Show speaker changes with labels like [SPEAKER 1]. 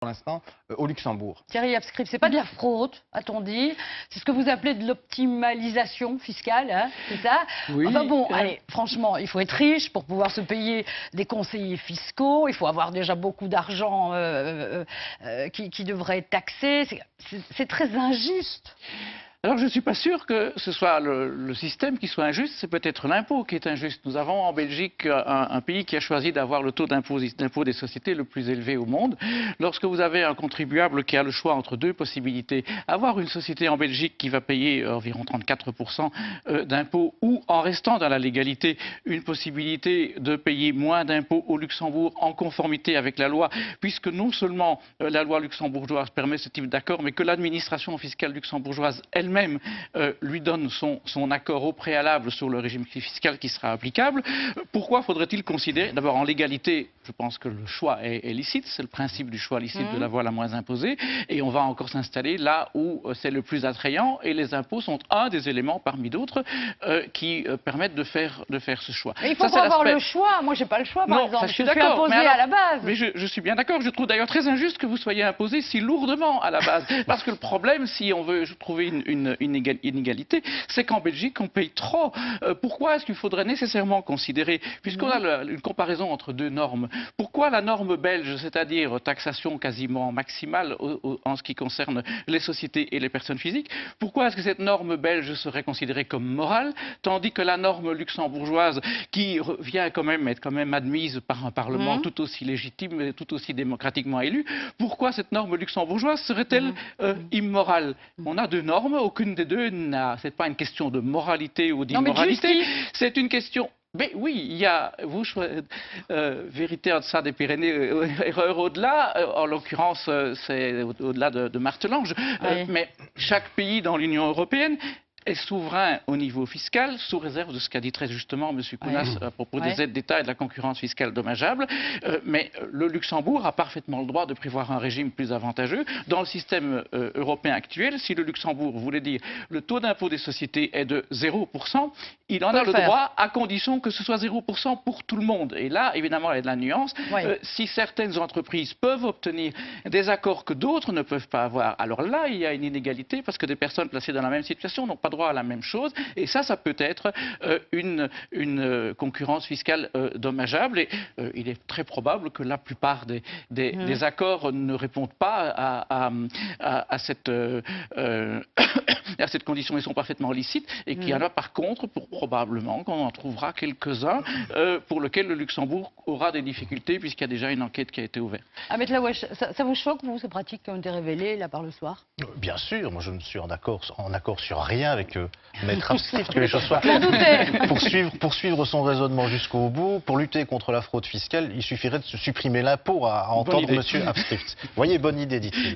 [SPEAKER 1] pour l'instant au Luxembourg.
[SPEAKER 2] Thierry Abscript, c'est pas de la fraude, a-t-on dit. C'est ce que vous appelez de l'optimalisation fiscale, hein, c'est ça?
[SPEAKER 3] Oui.
[SPEAKER 2] Enfin bon, allez, franchement, il faut être riche pour pouvoir se payer des conseillers fiscaux. Il faut avoir déjà beaucoup d'argent qui devrait être taxé. C'est très injuste.
[SPEAKER 3] Alors je ne suis pas sûr que ce soit le système qui soit injuste, c'est peut-être l'impôt qui est injuste. Nous avons en Belgique un pays qui a choisi d'avoir le taux d'impôt des sociétés le plus élevé au monde. Lorsque vous avez un contribuable qui a le choix entre deux possibilités, avoir une société en Belgique qui va payer environ 34% d'impôts ou en restant dans la légalité, une possibilité de payer moins d'impôts au Luxembourg en conformité avec la loi, puisque non seulement la loi luxembourgeoise permet ce type d'accord, mais que l'administration fiscale luxembourgeoise elle-même lui donne son accord au préalable sur le régime fiscal qui sera applicable. Pourquoi faudrait-il considérer, d'abord en légalité, je pense que le choix est licite, c'est le principe du choix licite de la voie la moins imposée, et on va encore s'installer là où c'est le plus attrayant, et les impôts sont un des éléments parmi d'autres qui permettent de faire ce choix.
[SPEAKER 2] Mais il faut pas avoir le choix. Moi, j'ai pas le choix, par exemple. Je suis imposée à la base.
[SPEAKER 3] Mais je suis bien d'accord. Je trouve d'ailleurs très injuste que vous soyez imposé si lourdement à la base. Parce que le problème, si on veut trouver une inégalité, c'est qu'en Belgique, on paye trop. Pourquoi est-ce qu'il faudrait nécessairement considérer, puisqu'on a une comparaison entre deux normes, pourquoi la norme belge, c'est-à-dire taxation quasiment maximale en ce qui concerne les sociétés et les personnes physiques, pourquoi est-ce que cette norme belge serait considérée comme morale, tandis que la norme luxembourgeoise, qui vient quand même être admise par un Parlement tout aussi légitime et tout aussi démocratiquement élu, pourquoi cette norme luxembourgeoise serait-elle immorale? On a deux normes, aucune des deux c'est pas une question de moralité ou d'immoralité, c'est une question. Mais oui, il y a, vérité en deçà des Pyrénées, erreur au-delà, en l'occurrence c'est au-delà de Martelange, mais chaque pays dans l'Union européenne est souverain au niveau fiscal, sous réserve de ce qu'a dit très justement M. Kounas à propos des aides d'État et de la concurrence fiscale dommageable. Mais le Luxembourg a parfaitement le droit de prévoir un régime plus avantageux. Dans le système européen actuel, si le Luxembourg voulait dire le taux d'impôt des sociétés est de 0%, il en a le droit à condition que ce soit 0% pour tout le monde. Et là, évidemment, il y a de la nuance. Si certaines entreprises peuvent obtenir des accords que d'autres ne peuvent pas avoir, alors là, il y a une inégalité parce que des personnes placées dans la même situation n'ont pas droit à la même chose, et ça peut être une concurrence fiscale dommageable, et il est très probable que la plupart des accords ne répondent pas à cette condition, ils sont parfaitement licites, et qu'il y en a par contre, probablement qu'on en trouvera quelques-uns pour lesquels le Luxembourg aura des difficultés, puisqu'il y a déjà une enquête qui a été ouverte.
[SPEAKER 2] Ahmed Laoueche, ça vous choque, vous, ces pratiques qui ont été révélées là par le soir?
[SPEAKER 4] Bien sûr, moi je ne suis en accord sur rien avec Maître Abscript, que les choses soient poursuivre son raisonnement jusqu'au bout. Pour lutter contre la fraude fiscale, il suffirait de supprimer l'impôt à entendre M. Abscript. Vous voyez, bonne idée, dit-il.